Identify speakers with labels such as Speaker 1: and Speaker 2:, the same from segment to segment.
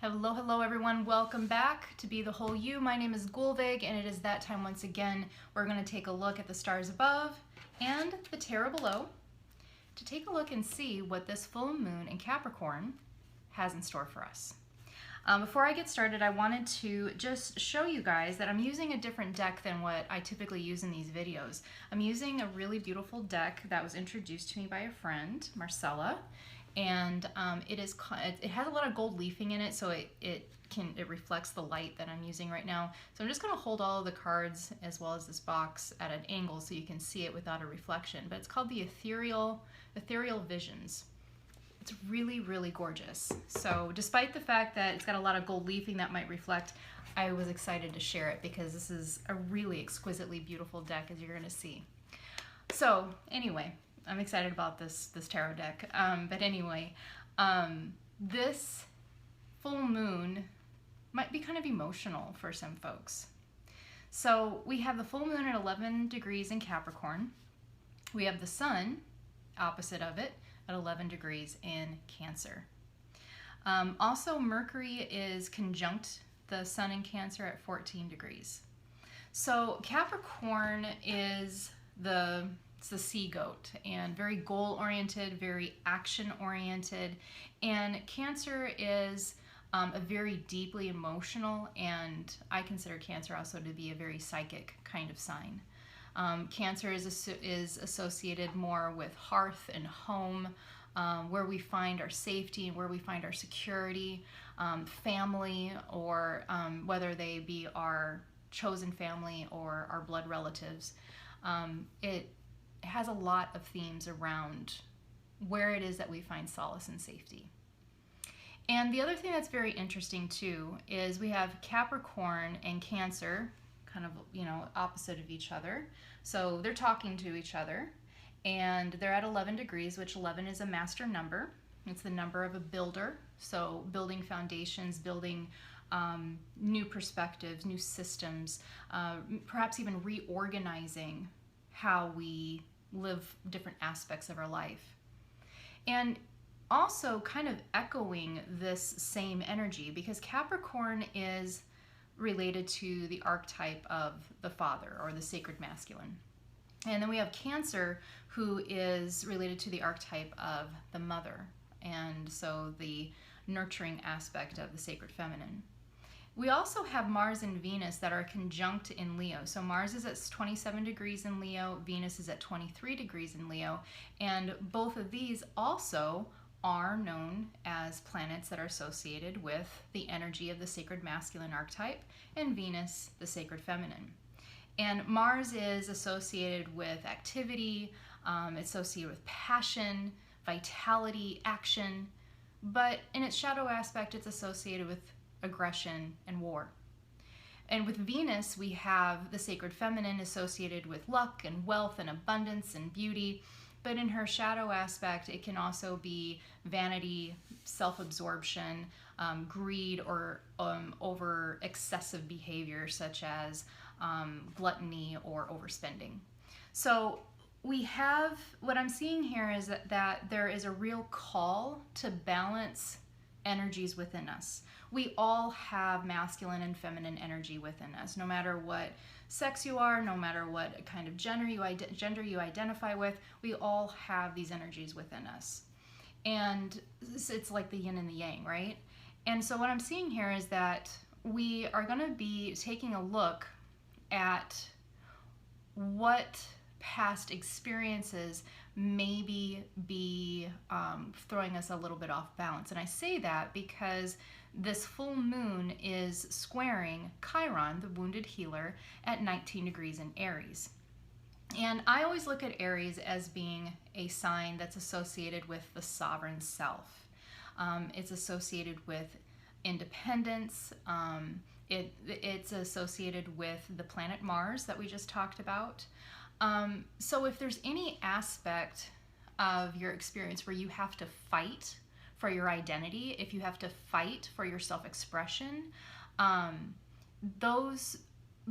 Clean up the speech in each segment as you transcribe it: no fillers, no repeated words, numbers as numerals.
Speaker 1: Hello, hello everyone. Welcome back to Be the Whole You. My name is Gullveig, and it is that time once again. We're going to take a look at the stars above and the tarot below to take a look and see what this full moon in Capricorn has in store for us. Before I get started, I wanted to just show you guys that I'm using a different deck than what I typically use in these videos. I'm using a really beautiful deck that was introduced to me by a friend, Marcella, and it has a lot of gold leafing in it, so it reflects the light that I'm using right now. So I'm just going to hold all of the cards as well as this box at an angle so you can see it without a reflection. But it's called the Ethereal Visions. It's really, really gorgeous. So despite the fact that it's got a lot of gold leafing that might reflect, I was excited to share it because this is a really exquisitely beautiful deck, as you're going to see. So anyway, I'm excited about this tarot deck. But anyway, this full moon might be kind of emotional for some folks. So we have the full moon at 11 degrees in Capricorn. We have the sun opposite of it at 11 degrees in Cancer. Also, Mercury is conjunct the sun in Cancer at 14 degrees. So Capricorn is the sea goat and very goal-oriented, very action-oriented, and Cancer is a very deeply emotional, and I consider Cancer also to be a very psychic kind of sign. Cancer is associated more with hearth and home, where we find our safety and where we find our security, family, or whether they be our chosen family or our blood relatives. It has a lot of themes around where it is that we find solace and safety. And the other thing that's very interesting too is we have Capricorn and Cancer kind of, opposite of each other. So they're talking to each other, and they're at 11 degrees, which 11 is a master number. It's the number of a builder. So building foundations, building new perspectives, new systems, perhaps even reorganizing how we live different aspects of our life. And also kind of echoing this same energy, because Capricorn is related to the archetype of the father or the sacred masculine. And then we have Cancer, who is related to the archetype of the mother, and so the nurturing aspect of the sacred feminine. We also have Mars and Venus that are conjunct in Leo. So Mars is at 27 degrees in Leo, Venus is at 23 degrees in Leo, and both of these also are known as planets that are associated with the energy of the sacred masculine archetype, and Venus, the sacred feminine. And Mars is associated with activity, it's associated with passion, vitality, action, but in its shadow aspect, it's associated with aggression and war. And with Venus, we have the sacred feminine associated with luck and wealth and abundance and beauty. But in her shadow aspect, it can also be vanity, self-absorption, greed, or over excessive behavior such as gluttony or overspending. So we have, what I'm seeing here is that there is a real call to balance energies within us. We all have masculine and feminine energy within us, no matter what sex you are, no matter what kind of gender you identify with, we all have these energies within us. And it's like the yin and the yang, right? And so what I'm seeing here is that we are going to be taking a look at what past experiences maybe be throwing us a little bit off balance. And I say that because this full moon is squaring Chiron, the wounded healer, at 19 degrees in Aries. And I always look at Aries as being a sign that's associated with the sovereign self. It's associated with independence. It's associated with the planet Mars that we just talked about. So if there's any aspect of your experience where you have to fight for your identity, if you have to fight for your self-expression, those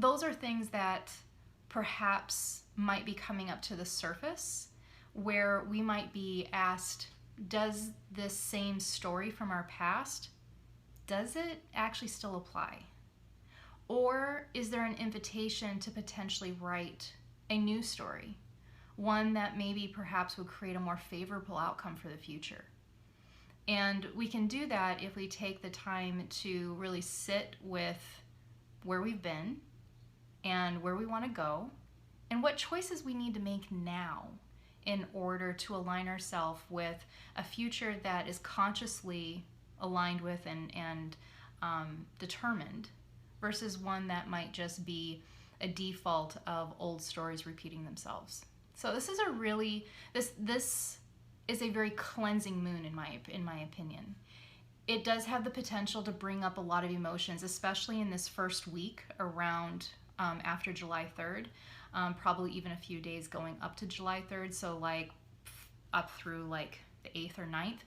Speaker 1: are things that perhaps might be coming up to the surface, where we might be asked, does this same story from our past does it actually still apply? Or is there an invitation to potentially write a new story? One that maybe perhaps would create a more favorable outcome for the future. And we can do that if we take the time to really sit with where we've been and where we want to go and what choices we need to make now in order to align ourselves with a future that is consciously aligned with and determined versus one that might just be a default of old stories repeating themselves. So this is a really, this is a very cleansing moon in my opinion. It does have the potential to bring up a lot of emotions, especially in this first week around after July 3rd, probably even a few days going up to July 3rd, so like up through like the 8th or 9th.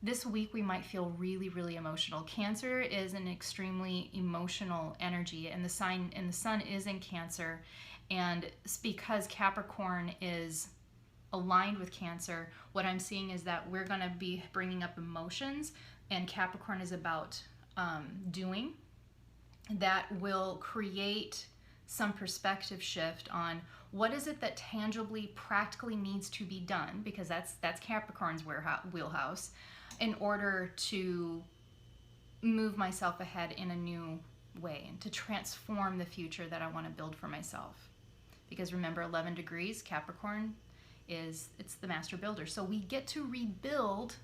Speaker 1: This week we might feel really, really emotional. Cancer is an extremely emotional energy, and the sun is in Cancer, and it's because Capricorn is aligned with Cancer, what I'm seeing is that we're going to be bringing up emotions, and Capricorn is about doing. That will create some perspective shift on what is it that tangibly, practically needs to be done, because that's Capricorn's wheelhouse, in order to move myself ahead in a new way and to transform the future that I want to build for myself. Because remember, 11 degrees, Capricorn, it's the master builder. So we get to rebuild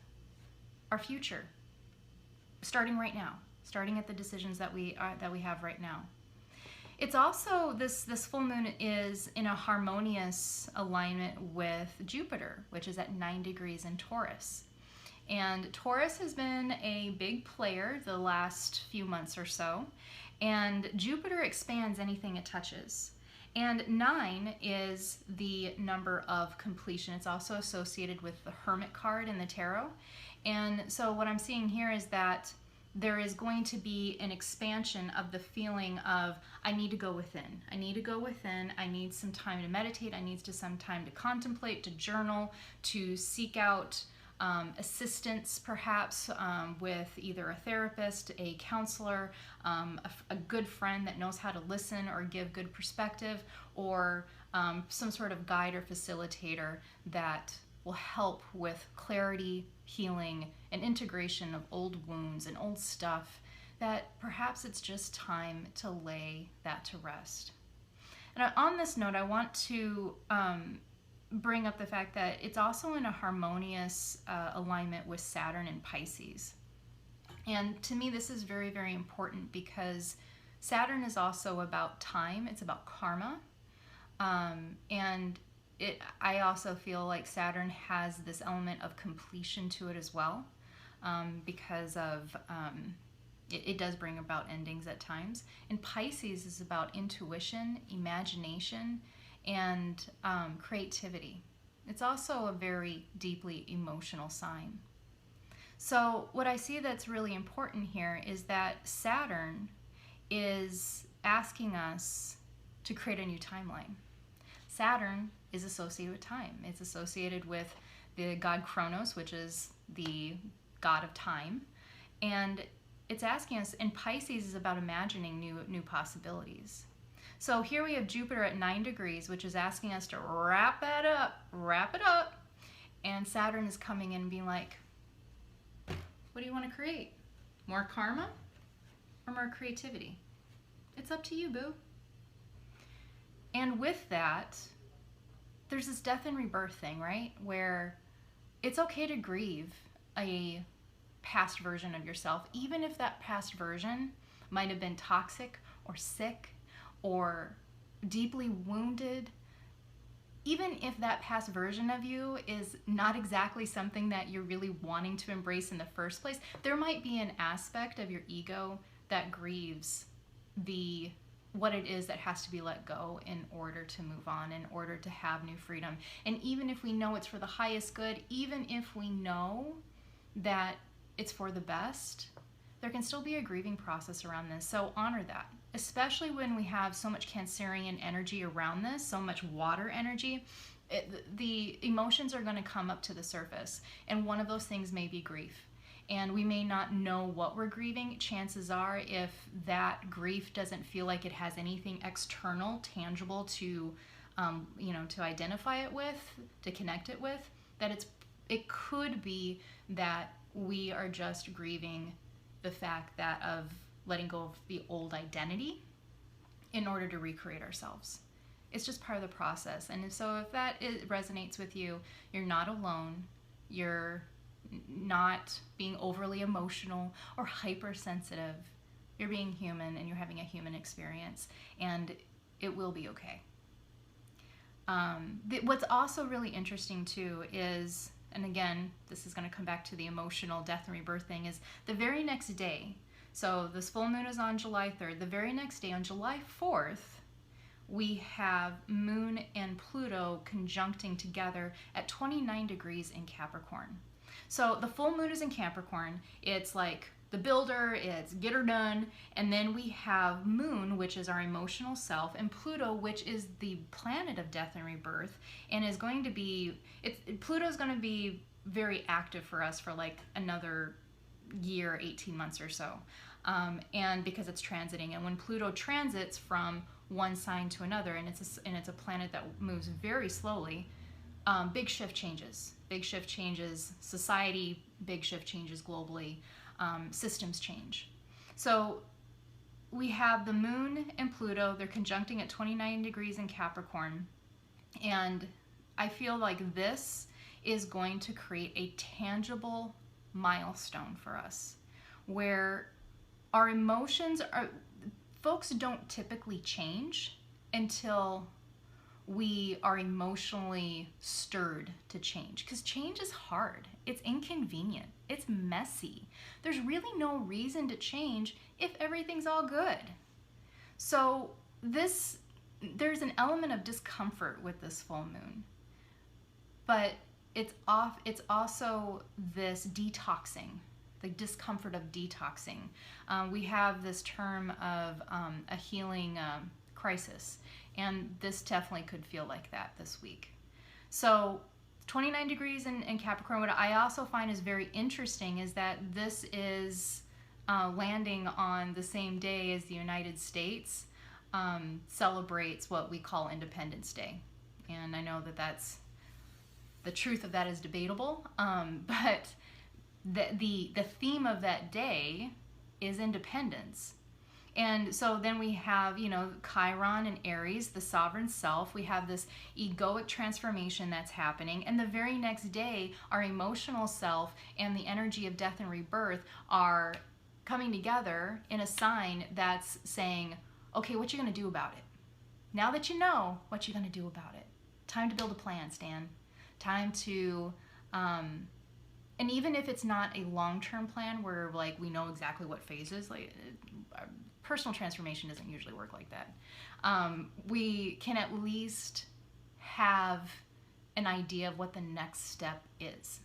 Speaker 1: our future starting right now, starting at the decisions that we have right now. It's also, this full moon is in a harmonious alignment with Jupiter, which is at 9 degrees in Taurus. And Taurus has been a big player the last few months or so, and Jupiter expands anything it touches. And 9 is the number of completion. It's also associated with the Hermit card in the tarot. And so what I'm seeing here is that there is going to be an expansion of the feeling of, I need to go within. I need to go within. I need some time to meditate. I need some time to contemplate, to journal, to seek out assistance perhaps with either a therapist, a counselor, a good friend that knows how to listen or give good perspective, or some sort of guide or facilitator that will help with clarity, healing, and integration of old wounds and old stuff that perhaps it's just time to lay that to rest. And on this note, I want to bring up the fact that it's also in a harmonious alignment with Saturn and Pisces. And to me, this is very, very important because Saturn is also about time. It's about karma. And I also feel like Saturn has this element of completion to it as well, because of it does bring about endings at times. And Pisces is about intuition, imagination, and creativity. It's also a very deeply emotional sign. So what I see that's really important here is that Saturn is asking us to create a new timeline. Saturn is associated with time. It's associated with the god Kronos, which is the god of time. And it's asking us, and Pisces is about imagining new possibilities. So here we have Jupiter at 9 degrees, which is asking us to wrap it up. And Saturn is coming in and being like, what do you want to create? More karma or more creativity? It's up to you, boo. And with that, there's this death and rebirth thing, right? Where it's okay to grieve a past version of yourself, even if that past version might have been toxic or sick or deeply wounded. Even if that past version of you is not exactly something that you're really wanting to embrace in the first place, there might be an aspect of your ego that grieves what it is that has to be let go in order to move on, in order to have new freedom. And even if we know it's for the highest good, even if we know that it's for the best, there can still be a grieving process around this. So honor that, especially when we have so much Cancerian energy around this, so much water energy. The emotions are going to come up to the surface, and one of those things may be grief. and we may not know what we're grieving. Chances are, if that grief doesn't feel like it has anything external, tangible to, to identify it with, to connect it with, that it could be that we are just grieving the fact that of letting go of the old identity in order to recreate ourselves. It's just part of the process. And so if that resonates with you, you're not alone. You're not being overly emotional or hypersensitive. You're being human, and you're having a human experience, and it will be okay. What's also really interesting too is, and again, this is going to come back to the emotional death and rebirth thing, is the very next day. So this full moon is on July 3rd. The very next day, on July 4th, we have Moon and Pluto conjuncting together at 29 degrees in Capricorn. So the full moon is in Capricorn. It's like the builder, it's get her done. And then we have Moon, which is our emotional self, and Pluto, which is the planet of death and rebirth, and is going to be, Pluto's going to be very active for us for like another year, 18 months or so. And because it's transiting, and when Pluto transits from one sign to another, and it's a planet that moves very slowly, big shift changes. Big shift changes society, big shift changes globally, systems change. So we have the Moon and Pluto, they're conjuncting at 29 degrees in Capricorn, and I feel like this is going to create a tangible milestone for us, where our emotions are, folks don't typically change until we are emotionally stirred to change, because change is hard, it's inconvenient, it's messy. There's really no reason to change if everything's all good. So there's an element of discomfort with this full moon, but it's also this detoxing, the discomfort of detoxing. We have this term of a healing crisis, and this definitely could feel like that this week. So 29 degrees in Capricorn, what I also find is very interesting is that this is landing on the same day as the United States celebrates what we call Independence Day. And I know that the truth of that is debatable, but the theme of that day is independence. And so then we have, Chiron and Aries, the sovereign self. We have this egoic transformation that's happening. And the very next day, our emotional self and the energy of death and rebirth are coming together in a sign that's saying, okay, what you going to do about it? Now that you know, what you going to do about it? Time to build a plan, Stan. Time to, and even if it's not a long-term plan where like we know exactly what phases, like personal transformation doesn't usually work like that. We can at least have an idea of what the next step is.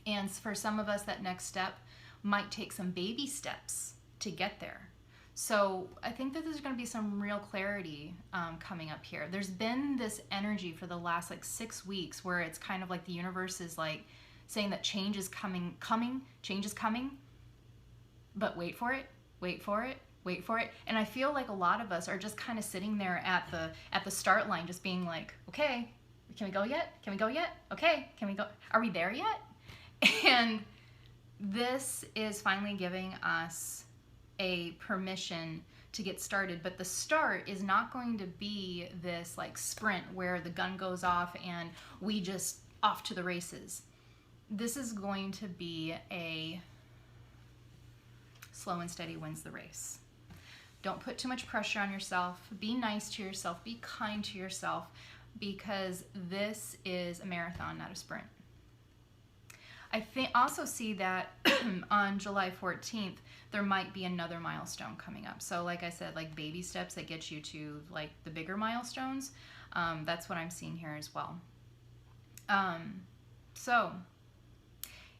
Speaker 1: And for some of us, that next step might take some baby steps to get there. So I think that there's going to be some real clarity coming up here. There's been this energy for the last like 6 weeks where it's kind of like the universe is like saying that change is coming, change is coming, but wait for it, wait for it, wait for it. And I feel like a lot of us are just kind of sitting there at the start line, just being like, okay, can we go yet? Can we go yet? Okay, can we go? Are we there yet? And this is finally giving us a permission to get started, but the start is not going to be this like sprint where the gun goes off and we just off to the races. This is going to be a slow and steady wins the race. Don't put too much pressure on yourself. Be nice to yourself. Be kind to yourself, because this is a marathon, not a sprint. I also see that on July 14th, there might be another milestone coming up. So like I said, like baby steps that get you to like the bigger milestones. That's what I'm seeing here as well. So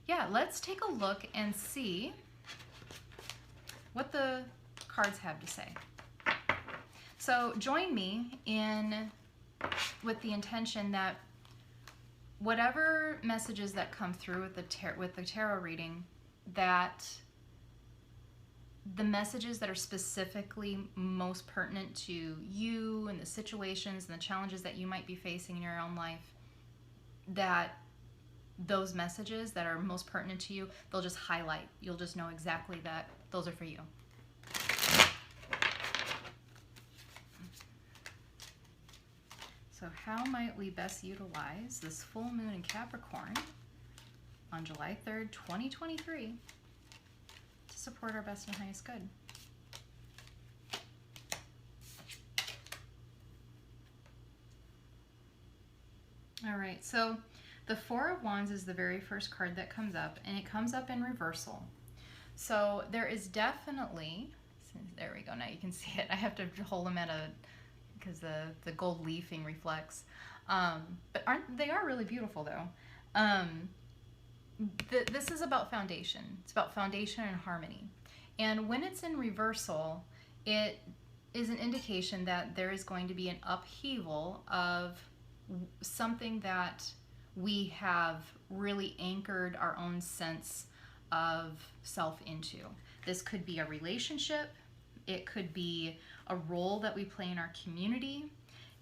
Speaker 1: yeah, let's take a look and see what the cards have to say. So join me with the intention that whatever messages that come through with the tarot reading, that the messages that are specifically most pertinent to you and the situations and the challenges that you might be facing in your own life, that those messages that are most pertinent to you, they'll just highlight. You'll just know exactly that those are for you. So how might we best utilize this full moon in Capricorn on July 3rd, 2023 to support our best and highest good? All right, so the Four of Wands is the very first card that comes up, and it comes up in reversal. So there is definitely, there we go, now you can see it. I have to hold them at a, because the gold leafing reflects. But they are really beautiful though. This is about foundation. It's about foundation and harmony. And when it's in reversal, it is an indication that there is going to be an upheaval of something that we have really anchored our own sense of self into. This could be a relationship. It could be a role that we play in our community.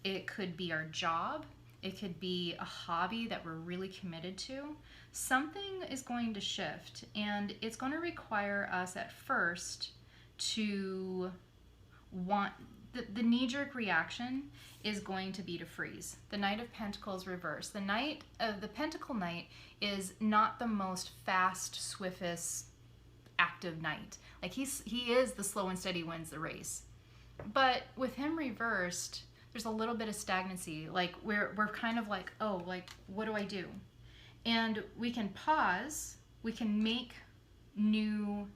Speaker 1: It could be our job. It could be a hobby that we're really committed to. Something is going to shift, and it's going to require us at first to want, the knee-jerk reaction is going to be to freeze. The Knight of Pentacles reversed. The Knight of the Pentacle Knight is not the most fast, swiftest, active knight. Like he is the slow and steady wins the race. But with him reversed, there's a little bit of stagnancy. Like we're kind of like, oh, like what do I do? And we can pause. We can make new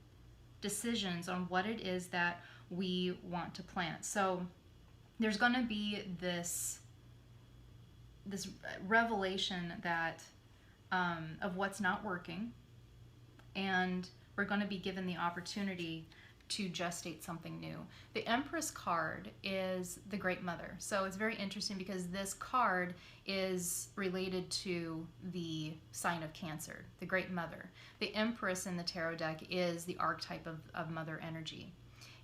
Speaker 1: decisions on what it is that we want to plant. So there's going to be this revelation that of what's not working, and we're going to be given the opportunity to gestate something new. The Empress card is the Great Mother. So it's very interesting because this card is related to the sign of Cancer, the Great Mother. The Empress in the tarot deck is the archetype of mother energy.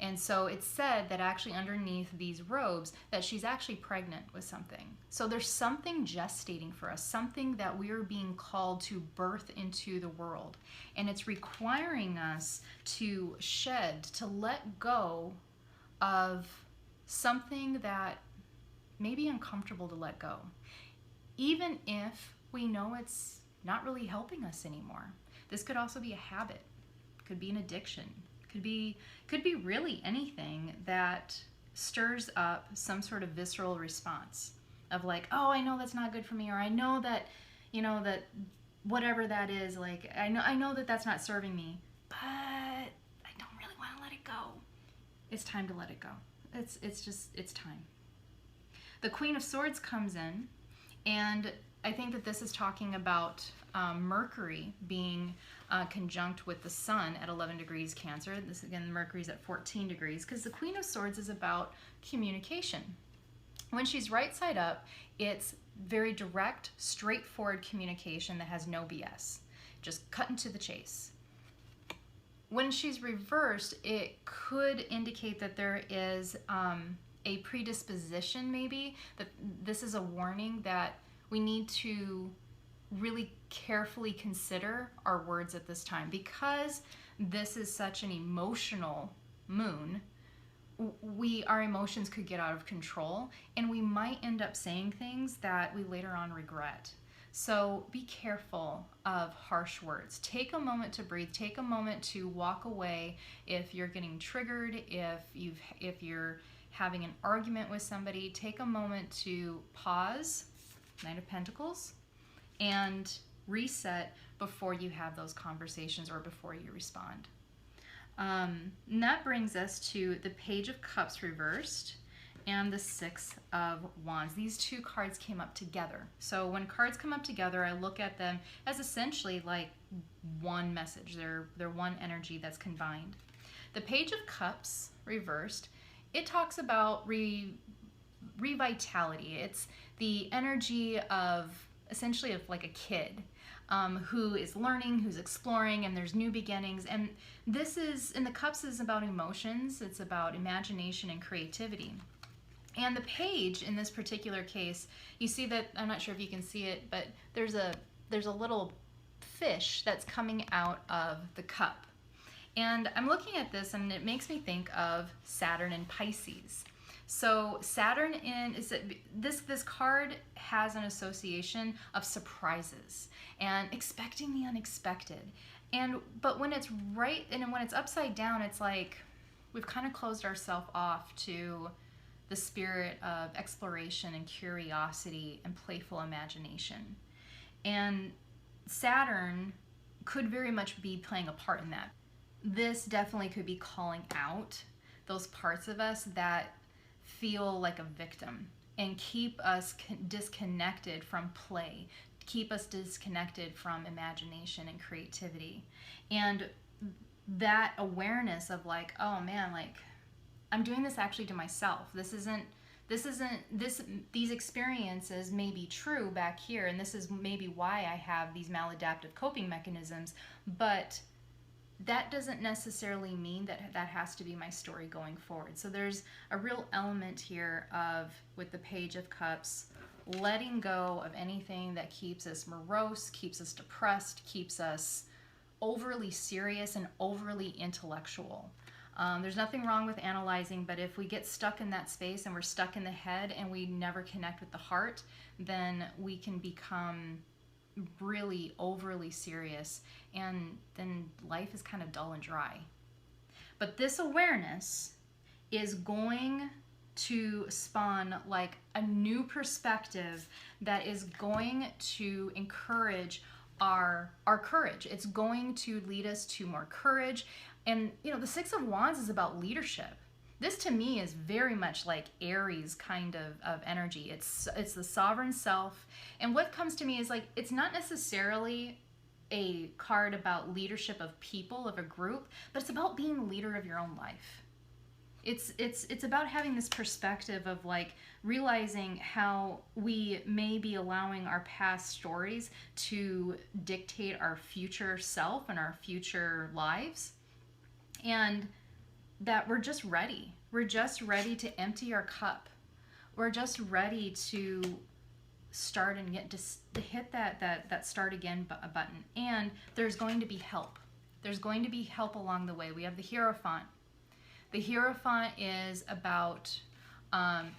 Speaker 1: And so it's said that actually underneath these robes that she's actually pregnant with something. So there's something gestating for us, something that we are being called to birth into the world. And it's requiring us to shed, to let go of something that may be uncomfortable to let go, even if we know it's not really helping us anymore. This could also be a habit, could be an addiction, could be really anything that stirs up some sort of visceral response of like, oh, I know that's not good for me, or I know that, you know, that whatever that is, like, I know that that's not serving me, but I don't really want to let it go. It's time to let it go. It's time. The Queen of Swords comes in, and I think that this is talking about Mercury being conjunct with the Sun at 11 degrees Cancer. This again, Mercury's at 14 degrees, because the Queen of Swords is about communication. When she's right side up, it's very direct, straightforward communication that has no BS, just cutting to the chase. When she's reversed, it could indicate that there is a predisposition, maybe, that this is a warning that we need to really carefully consider our words at this time. Because this is such an emotional moon, our emotions could get out of control, and we might end up saying things that we later on regret. So be careful of harsh words. Take a moment to breathe. Take a moment to walk away if you're getting triggered, if you're having an argument with somebody. Take a moment to pause, Knight of Pentacles, and reset before you have those conversations or before you respond. And that brings us to the Page of Cups reversed and the Six of Wands. These two cards came up together. So when cards come up together, I look at them as essentially like one message. They're one energy that's combined. The Page of Cups reversed, it talks about revitality. It's the energy of essentially of like a kid. who is learning, who's exploring, and there's new beginnings. And this is, in the Cups, is about emotions. It's about imagination and creativity. And the page in this particular case, you see that, I'm not sure if you can see it, but there's a little fish that's coming out of the cup. And I'm looking at this and it makes me think of Saturn and Pisces. So Saturn this card has an association of surprises and expecting the unexpected. But when it's right, and when it's upside down, it's like we've kind of closed ourselves off to the spirit of exploration and curiosity and playful imagination. And Saturn could very much be playing a part in that. This definitely could be calling out those parts of us that feel like a victim and keep us disconnected from play, keep us disconnected from imagination and creativity. And that awareness of like, oh man, like I'm doing this actually to myself. These experiences may be true back here, and this is maybe why I have these maladaptive coping mechanisms, but that doesn't necessarily mean that that has to be my story going forward. So there's a real element here of, with the Page of Cups, letting go of anything that keeps us morose, keeps us depressed, keeps us overly serious and overly intellectual. There's nothing wrong with analyzing, but if we get stuck in that space and we're stuck in the head and we never connect with the heart, then we can become really overly serious, and then life is kind of dull and dry. But this awareness is going to spawn like a new perspective that is going to encourage our courage. It's going to lead us to more courage. And you know, the Six of Wands is about leadership. This to me is very much like Aries kind of energy. It's the sovereign self. And what comes to me is like, it's not necessarily a card about leadership of people, of a group, but it's about being the leader of your own life. It's about having this perspective of like realizing how we may be allowing our past stories to dictate our future self and our future lives. And that we're just ready. We're just ready to empty our cup. We're just ready to start and to hit that start again button. And there's going to be help. There's going to be help along the way. We have the Hierophant. The Hierophant is about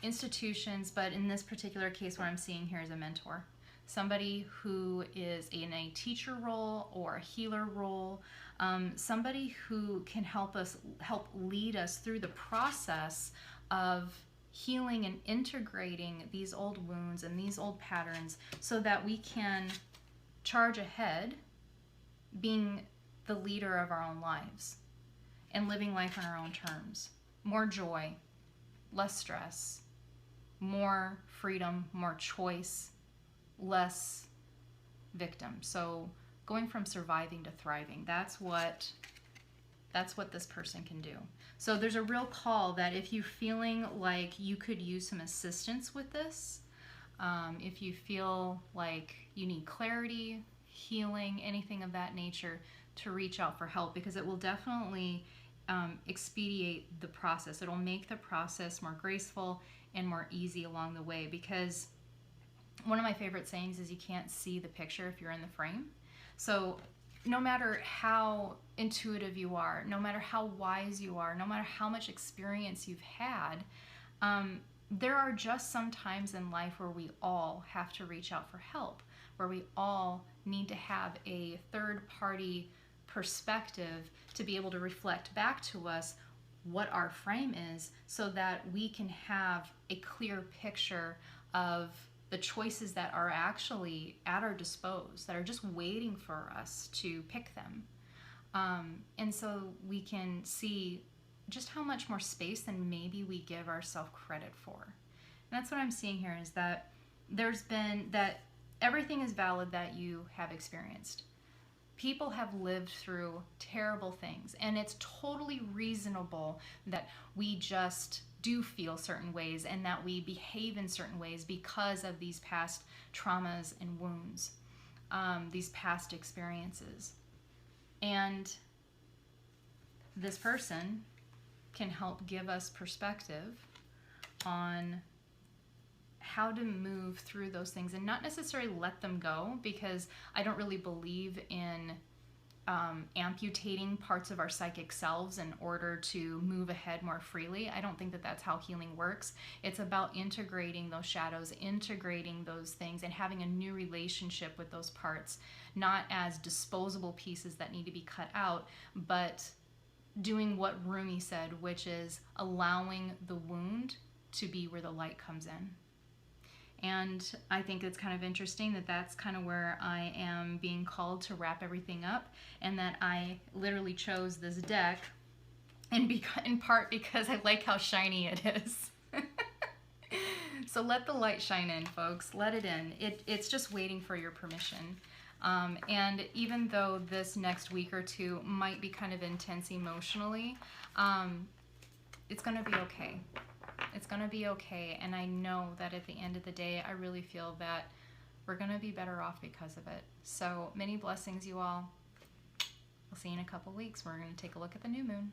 Speaker 1: institutions, but in this particular case, what I'm seeing here is a mentor. Somebody who is in a teacher role or a healer role, somebody who can help lead us through the process of healing and integrating these old wounds and these old patterns so that we can charge ahead, being the leader of our own lives and living life on our own terms. More joy, less stress, more freedom, more choice, less victim. So going from surviving to thriving, that's what this person can do. So there's a real call that if you're feeling like you could use some assistance with this, if you feel like you need clarity, healing, anything of that nature, to reach out for help, because it will definitely expedite the process. It'll make the process more graceful and more easy along the way, because one of my favorite sayings is you can't see the picture if you're in the frame. So no matter how intuitive you are, no matter how wise you are, no matter how much experience you've had, there are just some times in life where we all have to reach out for help, where we all need to have a third-party perspective to be able to reflect back to us what our frame is, so that we can have a clear picture of the choices that are actually at our disposal, that are just waiting for us to pick them. And so we can see just how much more space than maybe we give ourselves credit for. And that's what I'm seeing here, is that that everything is valid that you have experienced. People have lived through terrible things, and it's totally reasonable that we just do feel certain ways and that we behave in certain ways because of these past traumas and wounds. these past experiences. And this person can help give us perspective on how to move through those things and not necessarily let them go, because I don't really believe in amputating parts of our psychic selves in order to move ahead more freely. I don't think that that's how healing works. It's about integrating those shadows, integrating those things, and having a new relationship with those parts, not as disposable pieces that need to be cut out, but doing what Rumi said, which is allowing the wound to be where the light comes in. And I think it's kind of interesting that that's kind of where I am being called to wrap everything up, and that I literally chose this deck in part because I like how shiny it is. So let the light shine in, folks. Let it in. It's just waiting for your permission. And even though this next week or two might be kind of intense emotionally, it's going to be okay. It's going to be okay, and I know that at the end of the day, I really feel that we're going to be better off because of it. So many blessings, you all. We'll see you in a couple weeks. We're going to take a look at the new moon.